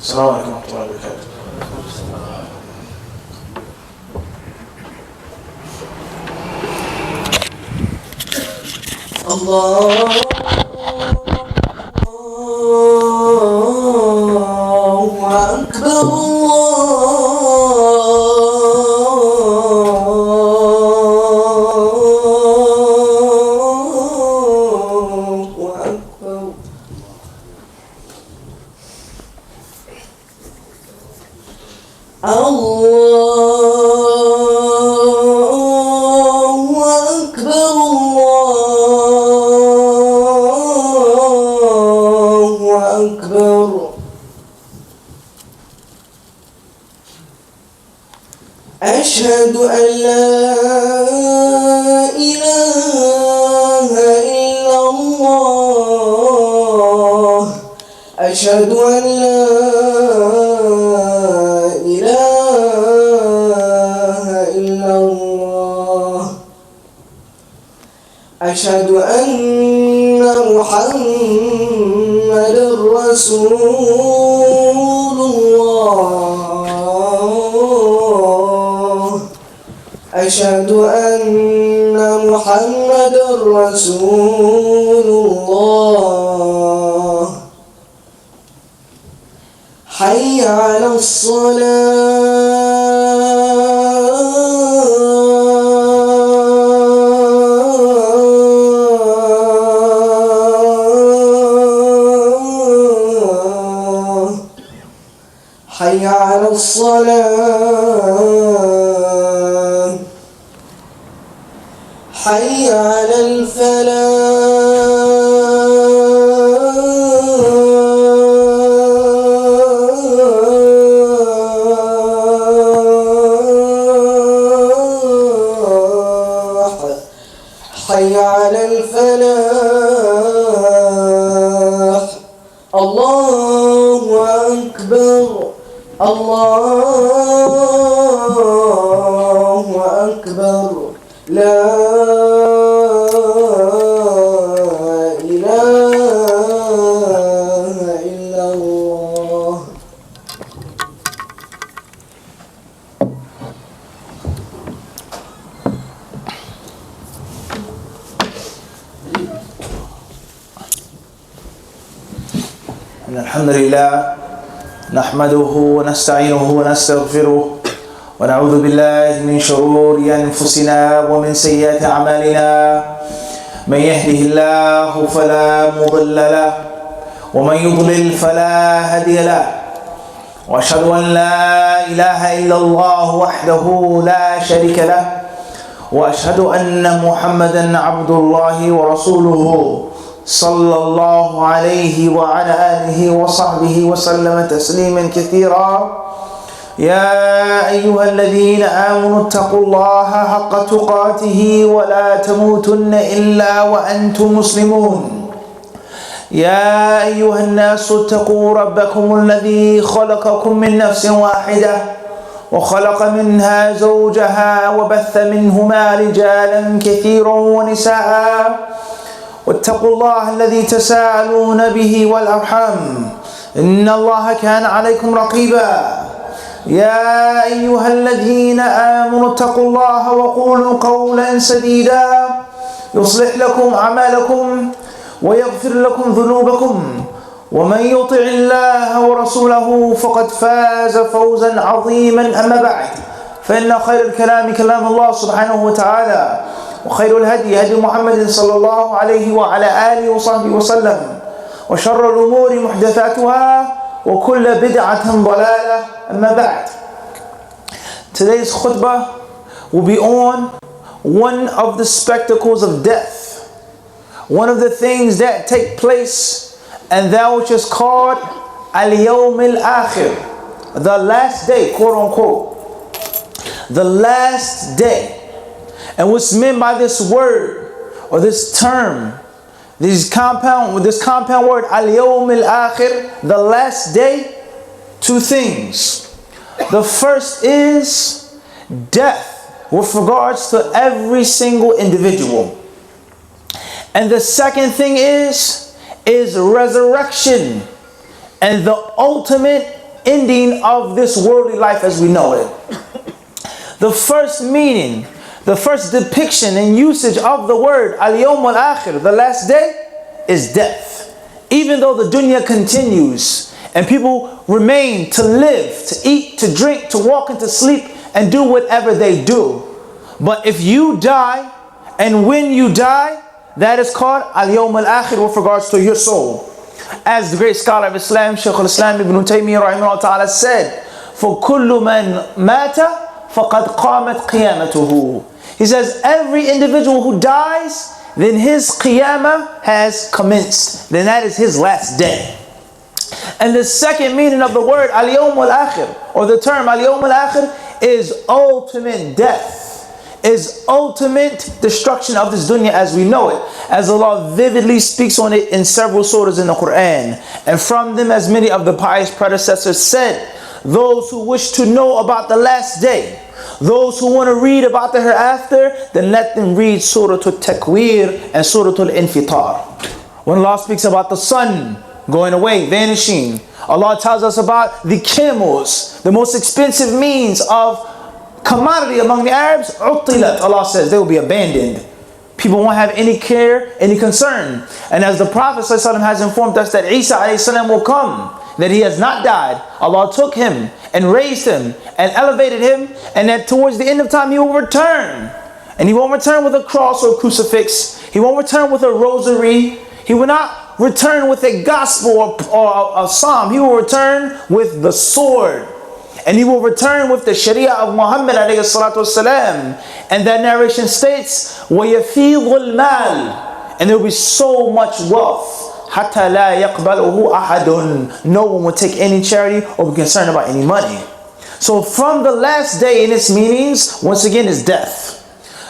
السلام عليكم ورحمة الله وبركاته. الله أكبر أشهد أن لا إله إلا الله أشهد أن لا إله إلا الله أشهد أن محمدا رسول الله أشهد أن محمدا رسول الله حي على الصلاة حي على الصلاة حي على الفلاح حي على الفلاح الله أكبر الله أكبر لا إله إلا الله. إن الحمد لله نحمده ونستعينه ونستغفره ونعوذ بالله من شرور أنفسنا ومن سيئات أعمالنا من يهده الله فلا مضل له ومن يضلل فلا هادي له وأشهد أن لا إله إلا الله وحده لا شريك له وأشهد أن محمدا عبد الله ورسوله صلى الله عليه وعلى آله وصحبه وسلم تسليما كثيرا. يا أيها الذين آمنوا اتقوا الله حق تقاته ولا تموتن إلا وأنتم مسلمون. يا أيها الناس اتقوا ربكم الذي خلقكم من نفس واحدة وخلق منها زوجها وبث منهما رجالا كثيرا ونساء واتقوا الله الذي تساءلون به والأرحام إن الله كان عليكم رقيبا. يا أيها الذين آمنوا اتقوا الله وقولوا قولا سديدا يصلح لكم أعمالكم ويغفر لكم ذنوبكم ومن يطع الله ورسوله فقد فاز فوزا عظيما. أما بعد فإن خير الكلام كلام الله سبحانه وتعالى وخير الهدي هدي محمد صلى الله عليه وعلى آله وصحبه وسلم وشر الأمور محدثاتها وكل بدعة ضلالة. أما بعد, today's khutbah will be on one of the spectacles of death, one of the things that take place, and that which is called al-yawm al-akhir, the last day, quote unquote, the last day. And what's meant by this word or this term, this compound word al-yawm al-akhir, the last day, two things. The first is death with regards to every single individual. And the second thing is resurrection and the ultimate ending of this worldly life as we know it. The first meaning, the first depiction and usage of the word al-yawm al-akhir, the last day, is death. Even though the dunya continues and people remain to live, to eat, to drink, to walk and to sleep and do whatever they do. But if you die, and when you die, that is called al-yawm al-akhir with regards to your soul. As the great scholar of Islam, Shaykh al-Islam ibn Taymiyyah rahimahullah ta'ala said, for kullu man mata faqad qamat qiyamatuhu. He says every individual who dies, then his qiyamah has commenced. Then that is his last day. And the second meaning of the word al-yawm al-akhir, or the term al-yawm al-akhir, is ultimate death, is ultimate destruction of this dunya as we know it, as Allah vividly speaks on it in several surahs in the Quran. And from them, as many of the pious predecessors said, those who wish to know about the last day, those who want to read about the hereafter, then let them read Surah Al-Takwir and Surah Al-Infitar. When Allah speaks about the sun going away, vanishing, Allah tells us about the camels, the most expensive means of commodity among the Arabs. Uttilat, Allah says, they will be abandoned. People won't have any care, any concern. And as the Prophet ﷺ has informed us that Isa ﷺ will come, that he has not died, Allah took him and raised him and elevated him, and that towards the end of time he will return. And he won't return with a cross or a crucifix. He won't return with a rosary. He will not return with a gospel or a psalm. He will return with the sword. And he will return with the Sharia of Muhammad alayhi salatu wasalam. And that narration states, وَيَفِيضُ الْمَالِ, and there will be so much wealth, حَتَّى لَا يَقْبَلُهُ أَحَدٌ, no one will take any charity or be concerned about any money. So from the last day in its meanings, once again, is death.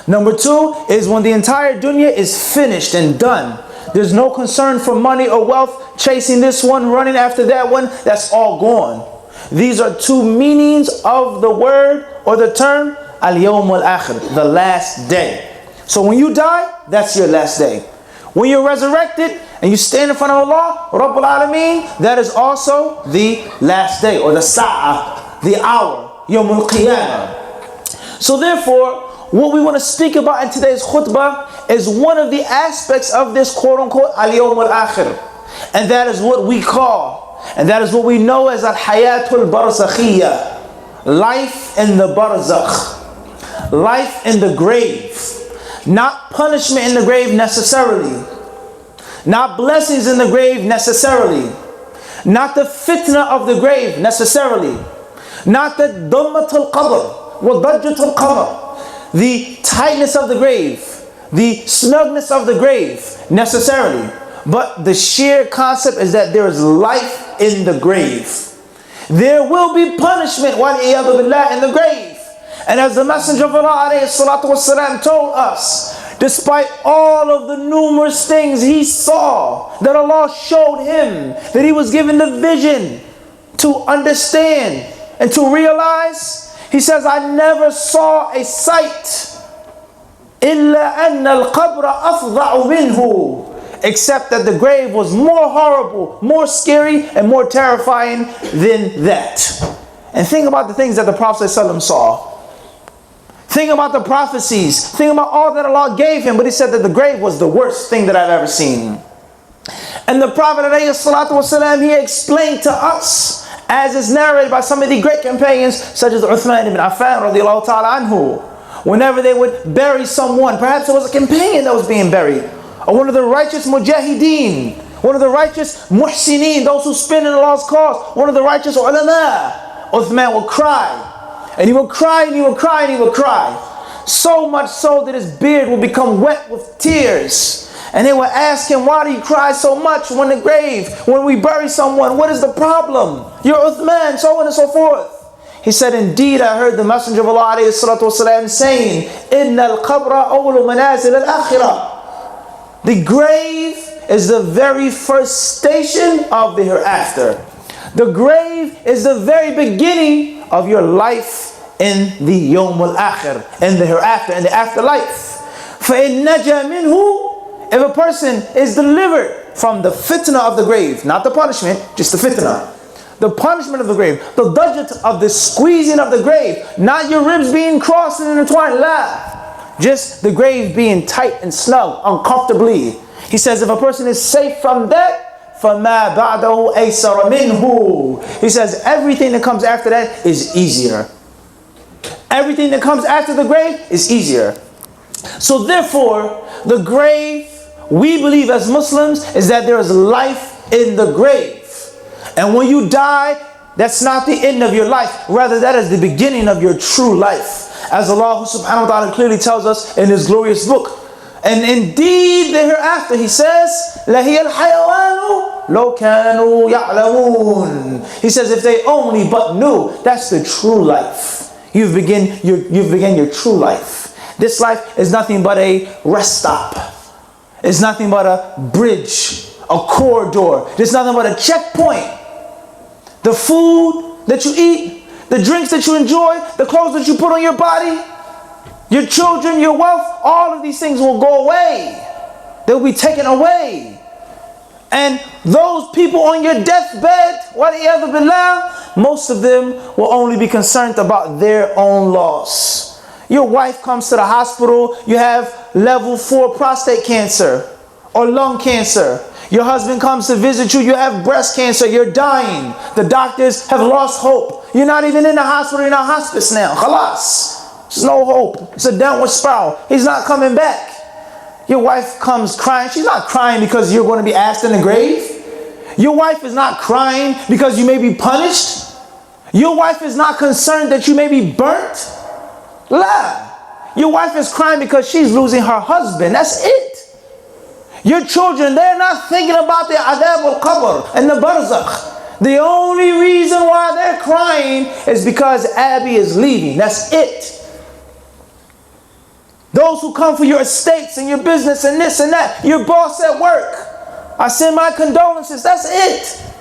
Number two is when the entire dunya is finished and done. There's no concern for money or wealth, chasing this one, running after that one, that's all gone. These are two meanings of the word or the term al-yawm al-akhir, the last day. So when you die, that's your last day. When you're resurrected and you stand in front of Allah, Rabbul Alameen, that is also the last day, or the sa'ah, the hour, yawm al-qiyamah. So therefore, what we want to speak about in today's khutbah is one of the aspects of this quote-unquote al-yawm al-akhir. And that is what we call, and that is what we know as al-hayatul barzakhiyya, life in the barzakh, life in the grave. Not punishment in the grave necessarily, not blessings in the grave necessarily, not the fitna of the grave necessarily, not the dummatul qabr wa dajjatul qabr, the tightness of the grave, the snugness of the grave necessarily, but the sheer concept is that there is life in the grave. There will be punishment, wal-iyadu billah, in the grave. And as the Messenger of Allah ﷺ told us, despite all of the numerous things he saw that Allah showed him, that he was given the vision to understand and to realize, he says, I never saw a sight إِلَّا أَنَّ الْقَبْرَ أَفْضَعُ مِنْهُ, except that the grave was more horrible, more scary, and more terrifying than that. And think about the things that the Prophet ﷺ saw. Think about the prophecies. Think about all that Allah gave him. But he said that the grave was the worst thing that I've ever seen. And the Prophet ﷺ, he explained to us, as is narrated by some of the great companions, such as Uthman ibn Affan radiallahu ta'ala anhu, whenever they would bury someone, perhaps it was a companion that was being buried, or one of the righteous mujahideen, one of the righteous muhsineen, those who spend in Allah's cause, one of the righteous ulama, Uthman would cry. And he would cry and he would cry and he would cry. So much so that his beard would become wet with tears. And they would ask him, why do you cry so much when the grave, when we bury someone? What is the problem? You're Uthman, so on and so forth. He said, indeed, I heard the Messenger of Allah ﷺ saying, إِنَّ الْقَبْرَ أَوْلُ مَنَازِلَ الْآخِرَةِ, the grave is the very first station of the hereafter. The grave is the very beginning of your life in the Yawm al-Akhir, in the hereafter, in the afterlife. فَإِن نَجَى مِنْهُ, if a person is delivered from the fitna of the grave, not the punishment, just the fitna. The punishment of the grave. The dajjat of the squeezing of the grave. Not your ribs being crossed and intertwined. La. Just the grave being tight and snug, uncomfortably. He says if a person is safe from that, فَمَا بَعْدَهُ أَيْسَرَ مِنْهُ. He says everything that comes after that is easier. Everything that comes after the grave is easier. So therefore, the grave, we believe as Muslims, is that there is life in the grave. And when you die, that's not the end of your life. Rather, that is the beginning of your true life. As Allah subhanahu wa ta'ala clearly tells us in His glorious book. And indeed, the hereafter, He says, لَهِيَ الْحَيَوَانُ لَوْ كَانُوا يَعْلَمُونَ. He says, if they only but knew, that's the true life. You've begun your true life. This life is nothing but a rest stop. It's nothing but a bridge, a corridor. It's nothing but a checkpoint. The food that you eat, the drinks that you enjoy, the clothes that you put on your body, your children, your wealth, all of these things will go away. They'll be taken away. And those people on your deathbed, وَلِيَذُ بِاللَّهِ, most of them will only be concerned about their own loss. Your wife comes to the hospital, you have level 4 prostate cancer or lung cancer. Your husband comes to visit you, you have breast cancer, you're dying. The doctors have lost hope. You're not even in the hospital, you're in a hospice now. Khalas. There's no hope. It's a downward spiral. He's not coming back. Your wife comes crying. She's not crying because you're going to be asked in the grave. Your wife is not crying because you may be punished. Your wife is not concerned that you may be burnt. La. Your wife is crying because she's losing her husband. That's it. Your children, they're not thinking about the adab al-qabr and the barzakh. The only reason why they're crying is because Abby is leaving. That's it. Those who come for your estates and your business and this and that, your boss at work, I send my condolences. That's it.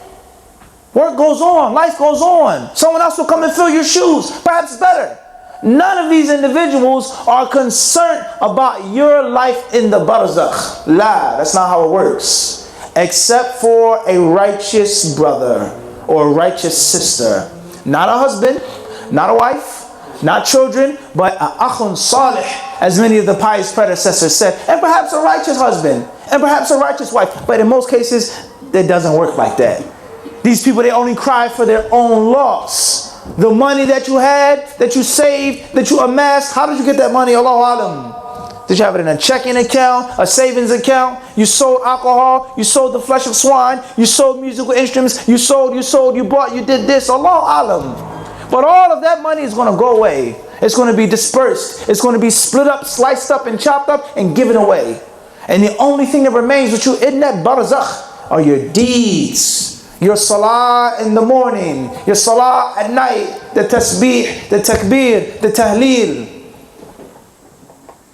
Work goes on. Life goes on. Someone else will come and fill your shoes. Perhaps better. None of these individuals are concerned about your life in the barzakh. La, that's not how it works. Except for a righteous brother or a righteous sister. Not a husband, not a wife, not children, but a akhun salih, as many of the pious predecessors said. And perhaps a righteous husband, and perhaps a righteous wife. But in most cases, it doesn't work like that. These people, they only cry for their own loss. The money that you had, that you saved, that you amassed, how did you get that money? Allahu alam. Did you have it in a checking account, a savings account? You sold alcohol, you sold the flesh of swine, you sold musical instruments, you sold, you bought, you did this. Allahu alam. But all of that money is going to go away. It's going to be dispersed. It's going to be split up, sliced up, and chopped up, and given away. And the only thing that remains with you in that barzakh are your deeds. Your salah in the morning, your salah at night, the tasbih, the takbir, the tahleel,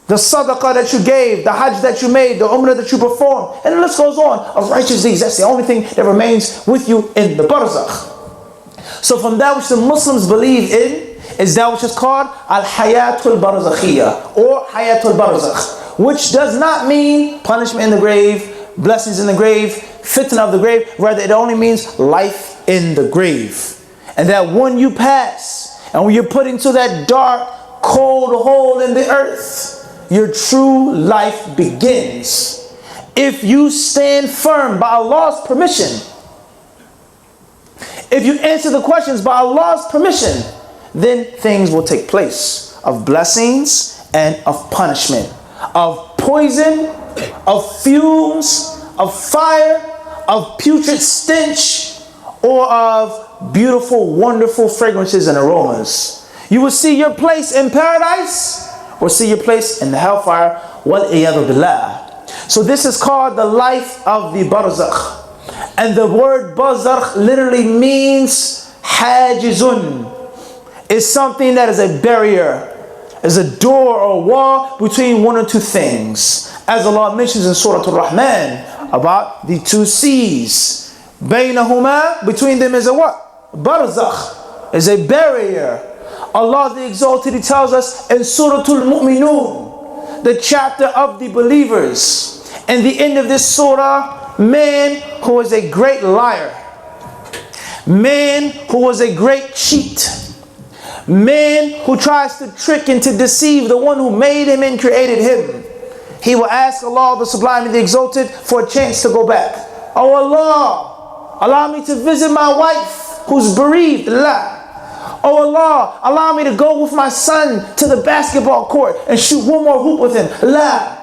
the sadaqah that you gave, the hajj that you made, the umrah that you performed, and the list goes on of righteous deeds. That's the only thing that remains with you in the barzakh. So from that which the Muslims believe in is that which is called al-hayatul barzakhiyah or hayatul barzakh, which does not mean punishment in the grave, blessings in the grave, fitna of the grave. Rather, it only means life in the grave. And that when you pass and when you're put into that dark, cold hole in the earth, your true life begins. If you stand firm by Allah's permission, if you answer the questions by Allah's permission, then things will take place of blessings and of punishment, of poison, of fumes, of fire, of putrid stench, or of beautiful, wonderful fragrances and aromas. You will see your place in paradise or see your place in the hellfire. Wal-iyadhu billah. So this is called the life of the barzakh. And the word barzakh literally means hajizun. It's something that is a barrier, is a door or wall between one or two things. As Allah mentions in Surah Al-Rahman about the two seas. Baynahuma, between them is a what? Barzakh, is a barrier. Allah the Exalted, He tells us in Surah Al-Mu'minun, the chapter of the believers. And the end of this surah, man who is a great liar, Man who was a great cheat. Man who tries to trick and to deceive the one who made him and created him. He will ask Allah, the Sublime and the Exalted, for a chance to go back. Oh Allah, allow me to visit my wife who's bereaved. Allah. Oh Allah, allow me to go with my son to the basketball court and shoot one more hoop with him. Allah.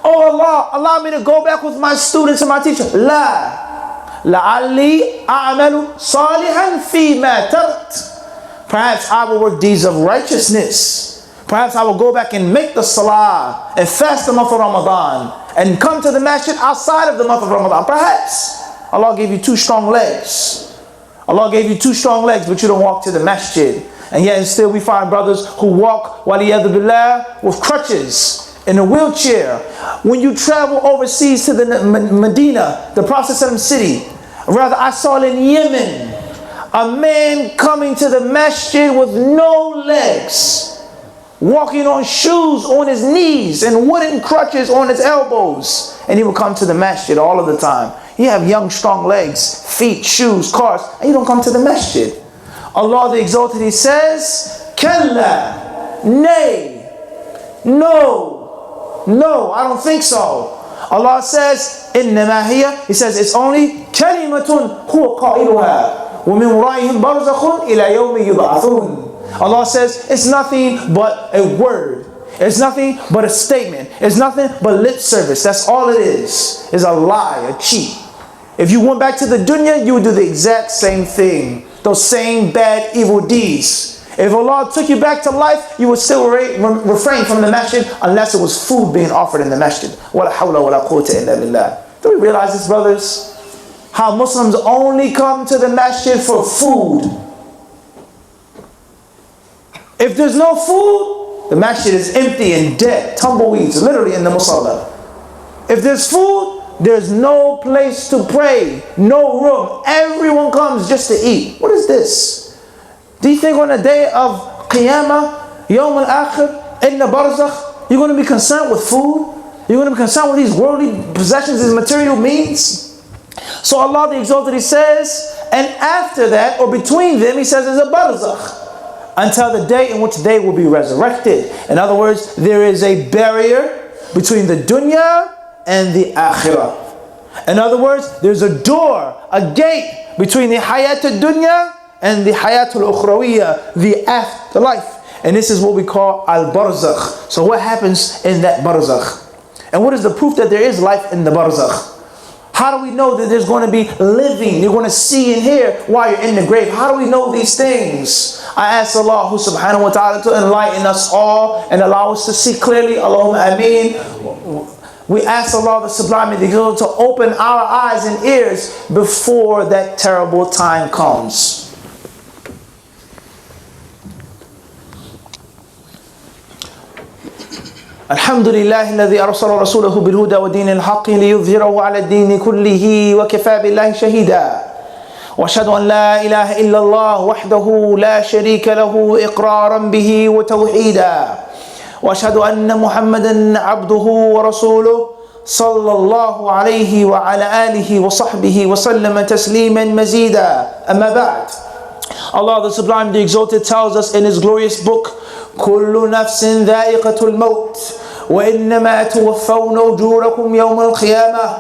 Oh Allah, allow me to go back with my students and my teacher. La. لَعَلِّي أَعْمَلُ صَالِحًا فِي مَا تَرَكْتُ. Perhaps I will work deeds of righteousness. Perhaps I will go back and make the salah and fast the month of Ramadan and come to the masjid outside of the month of Ramadan. Perhaps Allah gave you two strong legs. Allah gave you two strong legs, but you don't walk to the masjid. And yet and still we find brothers who walk, waliyadu billah, with crutches, in a wheelchair. When you travel overseas to the Medina, the Prophet city, rather I saw in Yemen, a man coming to the masjid with no legs, walking on shoes on his knees and wooden crutches on his elbows. And he would come to the masjid all of the time. You have young, strong legs, feet, shoes, cars, and you don't come to the masjid. Allah the Exalted, He says, Kalla, nay, no, I don't think so. Allah says, إِنَّمَا هِيَ, He says, it's only كَلِمَةٌ هُوَ قَائِلُهَا وَمِنْ وَرَائِهِمْ بَرْزَخٌ إِلَى يَوْمِ يُبْعَثُونَ. Allah says, it's nothing but a word. It's nothing but a statement. It's nothing but lip service. That's all it is. It's a lie, a cheat. If you went back to the dunya, you would do the exact same thing. Those same bad, evil deeds. If Allah took you back to life, you would still refrain from the masjid unless it was food being offered in the masjid. Wala hawla wala quwwata illa billah. Do we realize this, brothers? How Muslims only come to the masjid for food. If there's no food, the masjid is empty and dead, tumbleweeds, literally in the musalla. If there's food, there's no place to pray, no room. Everyone comes just to eat. What is this? Do you think on the day of Qiyamah, Yawm al-Akhir, in the Barzakh, you're going to be concerned with food? You're going to be concerned with these worldly possessions, these material means? So Allah the Exalted, He says, and after that, or between them, He says, is a Barzakh, until the day in which they will be resurrected. In other words, there is a barrier between the dunya and the akhirah. In other words, there's a door, a gate between the hayat al-dunya and the hayatul ukhrawiyya, the afterlife. And this is what we call al-barzakh. So what happens in that barzakh? And what is the proof that there is life in the barzakh? How do we know that there's going to be living? You're going to see and hear while you're in the grave. How do we know these things? I ask Allah subhanahu wa ta'ala to enlighten us all and allow us to see clearly. Allahumma ameen. We ask Allah the Sublime and the Exalted to open our eyes and ears before that terrible time comes. الحمد لله الذي أرسل رسوله بالهدى ودين الحق ليظهره على الدين كله وكفى بالله شهيدا وأشهد أن لا إله إلا الله وحده لا شريك له إقرارا به وتوحيدا وأشهد أن محمدا عبده ورسوله صلى الله عليه وعلى آله وصحبه وسلم تسليما مزيدا أما بعد. Allah the Sublime, the Exalted tells us in His glorious book, كل نفس ذائقة الموت وإنما توفون أجوركم يوم القيامة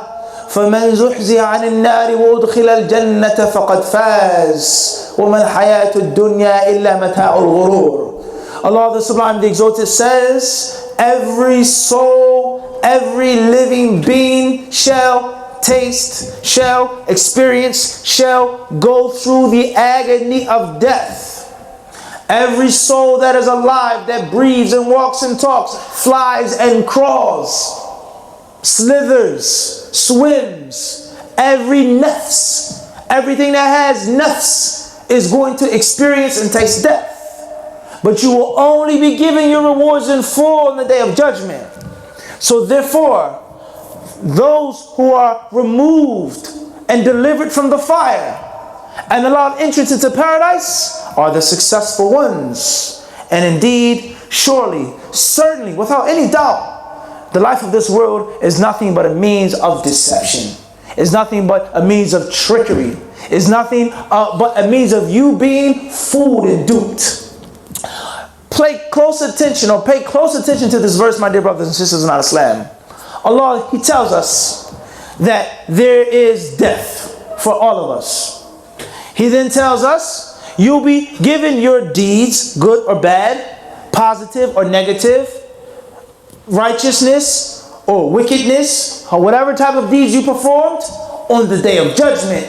فمن زحزح عن النار وأدخل الجنة فقد فاز وما الحياة الدنيا إلا متاع الغرور. Allah the Sublime, the Exalted says, every soul, every living being shall taste, shall experience, shall go through the agony of death. Every soul that is alive, that breathes and walks and talks, flies and crawls, slithers, swims, every nafs, everything that has nafs is going to experience and taste death. But you will only be given your rewards in full on the day of judgment. So therefore, those who are removed and delivered from the fire and allowed entrance into paradise are the successful ones. And indeed, surely, certainly, without any doubt, the life of this world is nothing but a means of deception. It's nothing but a means of trickery. is nothing but a means of you being fooled and duped. Pay close attention to this verse, my dear brothers and sisters in Islam. Allah, He tells us that there is death for all of us. He then tells us you'll be given your deeds, good or bad, positive or negative, righteousness or wickedness, or whatever type of deeds you performed on the day of judgment.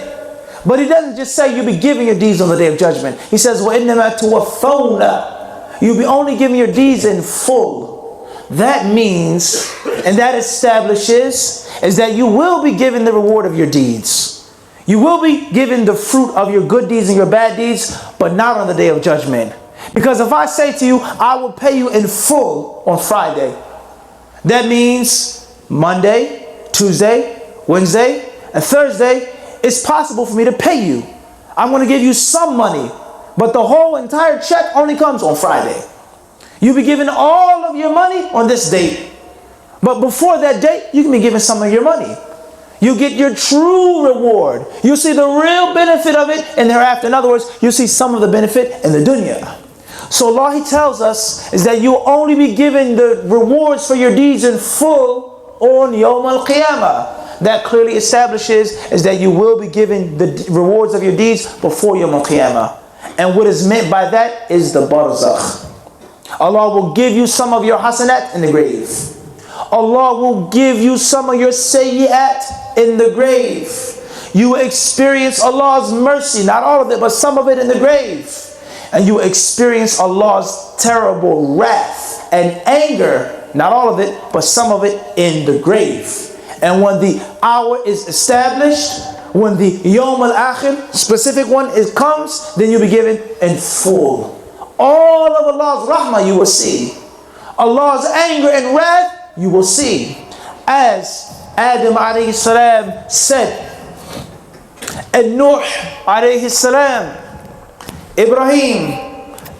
But He doesn't just say you'll be giving your deeds on the day of judgment. He says, وَإِنَّمَا تُوَفَّوْنَ, you'll be only giving your deeds in full. That means, and that establishes, is that you will be given the reward of your deeds. You will be given the fruit of your good deeds and your bad deeds, but not on the day of judgment. Because if I say to you, I will pay you in full on Friday, that means Monday, Tuesday, Wednesday, and Thursday, it's possible for me to pay you. I'm going to give you some money, but the whole entire check only comes on Friday. You'll be given all of your money on this date. But before that date, you can be given some of your money. You get your true reward. You'll see the real benefit of it, and thereafter, in other words, you'll see some of the benefit in the dunya. So Allah, He tells us is that you'll only be given the rewards for your deeds in full on Yawm al-Qiyamah. That clearly establishes is that you will be given the rewards of your deeds before Yawm al-Qiyamah. And what is meant by that is the barzakh. Allah will give you some of your hasanat in the grave. Allah will give you some of your sayyi'at in the grave. You experience Allah's mercy, not all of it, but some of it in the grave. And you experience Allah's terrible wrath and anger, not all of it, but some of it in the grave. And when the hour is established, when the Yawm al-Akhir, specific one, comes, then you'll be given in full. All of Allah's rahmah you will see. Allah's anger and wrath you will see. As Adam alayhi salam said, and Nuh alayhi salam, Ibrahim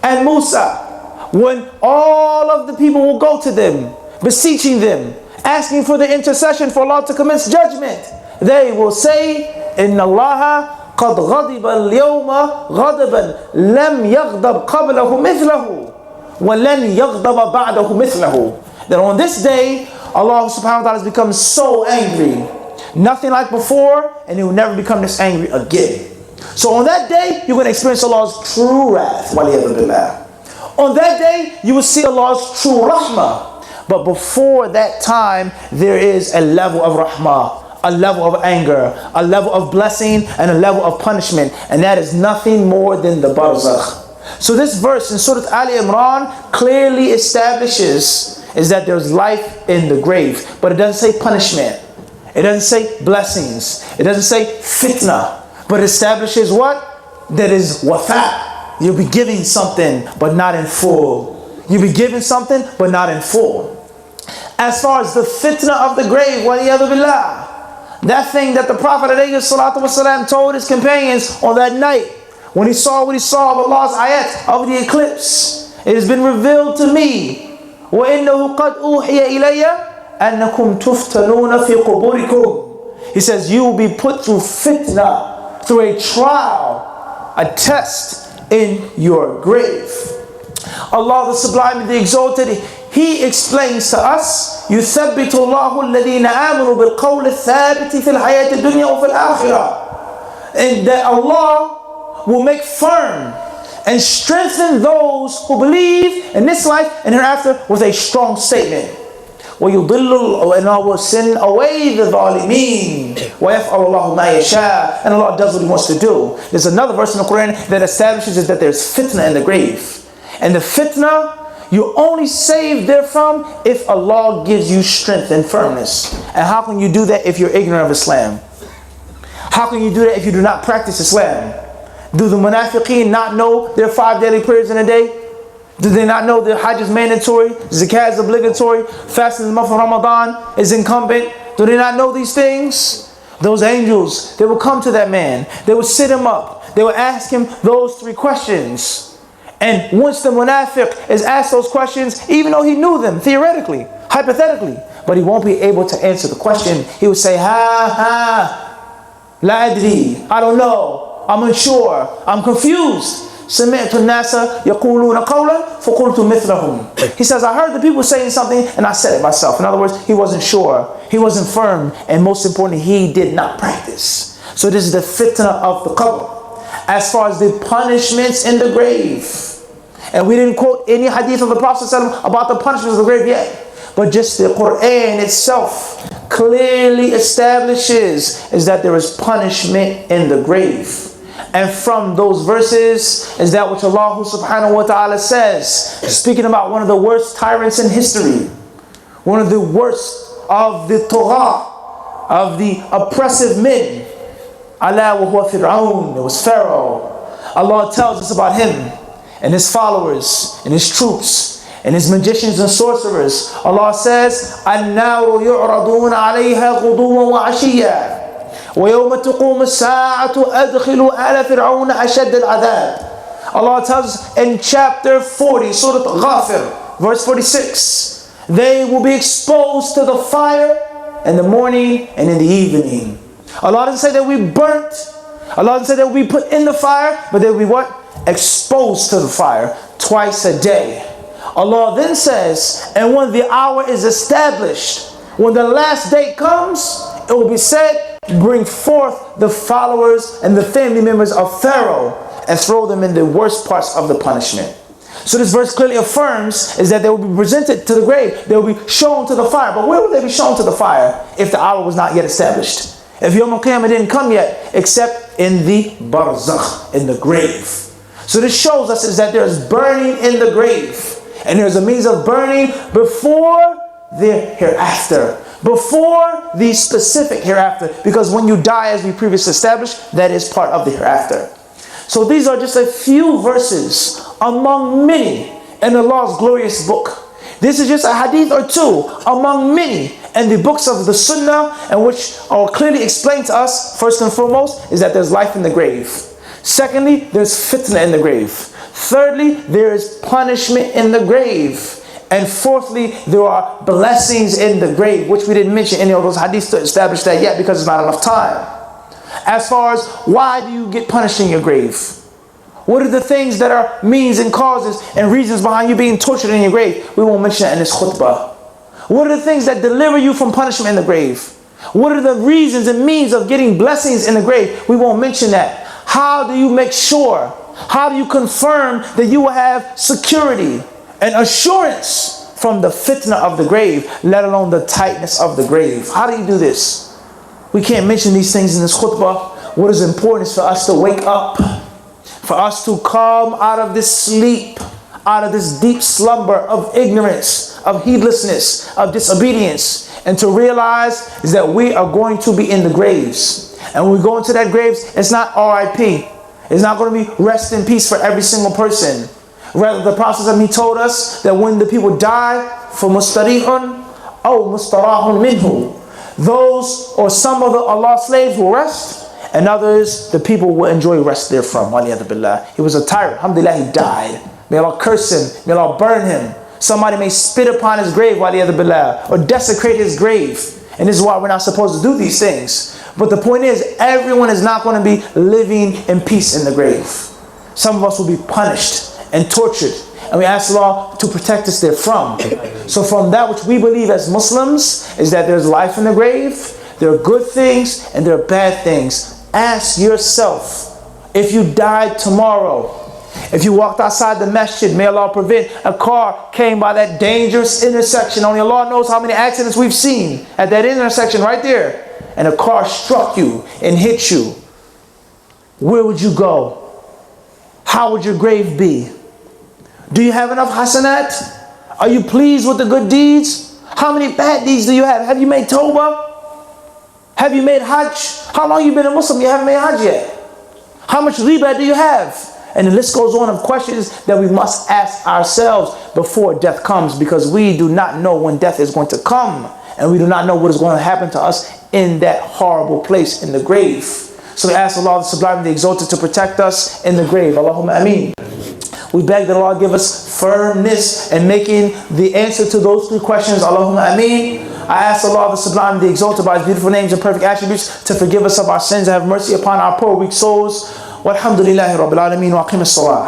and Musa, when all of the people will go to them, beseeching them, asking for the intercession for Allah to commence judgment, they will say, Inna Allah قد غضب اليوم غضبا لم يغضب قبله مثله ولن يغضب بعده مثله. That on this day Allah subhanahu wa ta'ala has become so angry, nothing like before, and He will never become this angry again. So on that day you're going to experience Allah's true wrath. On that day you will see Allah's true rahmah. But before that time there is a level of rahmah, a level of anger, a level of blessing, and a level of punishment. And that is nothing more than the barzakh. So this verse in Surah Ali Imran clearly establishes is that there's life in the grave. But it doesn't say punishment. It doesn't say blessings. It doesn't say fitna. But it establishes what? That is wafa. You'll be giving something, but not in full. You'll be giving something, but not in full. As far as the fitna of the grave, waliyadu billah, that thing that the Prophet ﷺ told his companions on that night, when he saw what he saw of Allah's ayat of the eclipse, it has been revealed to me, وَإِنَّهُ قَدْ أُوحِيَ إِلَيَّ أَنَّكُمْ تُفْتَنُونَ فِي قُبُورِكُمْ. He says you will be put through fitna, through a trial, a test in your grave. Allah the Sublime and the Exalted, He explains to us, يُثَبِّتُ اللَّهُ الَّذِينَ آمَنُوا بِالْقَوْلِ الثَّابِتِ فِي الْحَيَاةِ الدُّنْيَا وَفِي الْآخِرَةِ. And that Allah will make firm and strengthen those who believe in this life and hereafter with a strong statement. وَيُضِلُّ, and Allah will send away the ظَالِمِينَ وَيَفْعَلُ اللَّهُ مَا يَشَاءُ, and Allah does what He wants to do. There's another verse in the Quran that establishes that there's fitna in the grave. And the fitna, you only save therefrom if Allah gives you strength and firmness. And how can you do that if you're ignorant of Islam? How can you do that if you do not practice Islam? Do the munafiqeen not know their 5 daily prayers in a day? Do they not know that Hajj is mandatory, Zakat is obligatory, fasting in the month of Ramadan is incumbent? Do they not know these things? Those angels, they will come to that man. They will sit him up. They will ask him those 3 questions. And once the munafiq is asked those questions, even though he knew them theoretically, hypothetically, but he won't be able to answer the question, he would say, la adri, I don't know. I'm unsure, I'm confused. سمعت الناس يقولون قولا فقلت مثلهم. He says, I heard the people saying something and I said it myself. In other words, he wasn't sure, he wasn't firm, and most importantly, he did not practice. So this is the fitna of the qabr. As far as the punishments in the grave, and we didn't quote any hadith of the Prophet about the punishments of the grave yet, but just the Quran itself clearly establishes is that there is punishment in the grave. And from those verses is that which Allah subhanahu wa ta'ala says, speaking about one of the worst tyrants in history, one of the worst of the tugha, of the oppressive men. Allah wa huwa Fir'aun, it was Pharaoh. Allah tells us about him and his followers and his troops and his magicians and sorcerers. Allah says, النَّارُ يُعْرَضُونَ عَلَيْهَا غُدُوًّا وَعَشِيًّا وَيَوْمَ تُقُومُ السَّاعَةُ أَدْخِلُوا آلَ فِرْعَوْنَ أَشَدَّ الْعَذَابِ. Allah tells us in chapter 40, Surah Ghafir, verse 46, they will be exposed to the fire in the morning and in the evening. Allah doesn't say they will be burnt. Allah doesn't say they will be put in the fire, but they will be what? Exposed to the fire twice a day. Allah then says, and when the hour is established, when the last date comes, it will be said, bring forth the followers and the family members of Pharaoh and throw them in the worst parts of the punishment. So this verse clearly affirms is that they will be presented to the grave. They will be shown to the fire. But where will they be shown to the fire if the hour was not yet established? If Yawm al-Qiyamah didn't come yet, except in the barzakh, in the grave. So this shows us is that there's burning in the grave. And there's a means of burning before the hereafter. Before the specific hereafter. Because when you die, as we previously established, that is part of the hereafter. So these are just a few verses among many in Allah's glorious book. This is just a hadith or two among many in the books of the Sunnah, and which are clearly explained to us, first and foremost, is that there's life in the grave. Secondly, there's fitna in the grave. Thirdly, there is punishment in the grave. And fourthly, there are blessings in the grave, which we didn't mention any of those hadiths to establish that yet because it's not enough time. As far as why do you get punished in your grave? What are the things that are means and causes and reasons behind you being tortured in your grave? We won't mention that in this khutbah. What are the things that deliver you from punishment in the grave? What are the reasons and means of getting blessings in the grave? We won't mention that. How do you make sure? How do you confirm that you will have security and assurance from the fitna of the grave, let alone the tightness of the grave? How do you do this? We can't mention these things in this khutbah. What is important is for us to wake up, for us to come out of this sleep, out of this deep slumber of ignorance, of heedlessness, of disobedience, and to realize is that we are going to be in the graves. And when we go into that graves, it's not R.I.P. It's not going to be rest in peace for every single person. Rather, the Prophet he told us that when the people die, for mustarihun or mustarahun minhu, those or some of the Allah's slaves will rest, and others, the people will enjoy rest therefrom. He was a tyrant. Alhamdulillah, he died. May Allah curse him. May Allah burn him. Somebody may spit upon his grave, or desecrate his grave. And this is why we're not supposed to do these things. But the point is, everyone is not going to be living in peace in the grave. Some of us will be punished and tortured. And we ask Allah to protect us therefrom. So from that which we believe as Muslims is that there's life in the grave. There are good things and there are bad things. Ask yourself, if you died tomorrow, if you walked outside the masjid, may Allah prevent, a car came by that dangerous intersection. Only Allah knows how many accidents we've seen at that intersection right there. And a car struck you and hit you. Where would you go? How would your grave be? Do you have enough hasanat? Are you pleased with the good deeds? How many bad deeds do you have? Have you made tawbah? Have you made hajj? How long have you been a Muslim? You haven't made hajj yet. How much riba do you have? And the list goes on of questions that we must ask ourselves before death comes, because we do not know when death is going to come. And we do not know what is going to happen to us in that horrible place in the grave. So we ask Allah the Sublime, the Exalted, to protect us in the grave. Allahumma ameen. We beg that Allah give us firmness in making the answer to those three questions. Allahumma ameen. I ask Allah the Sublime, the Exalted, by His beautiful names and perfect attributes, to forgive us of our sins and have mercy upon our poor weak souls. والحمد لله رب العالمين وأقم الصلاة.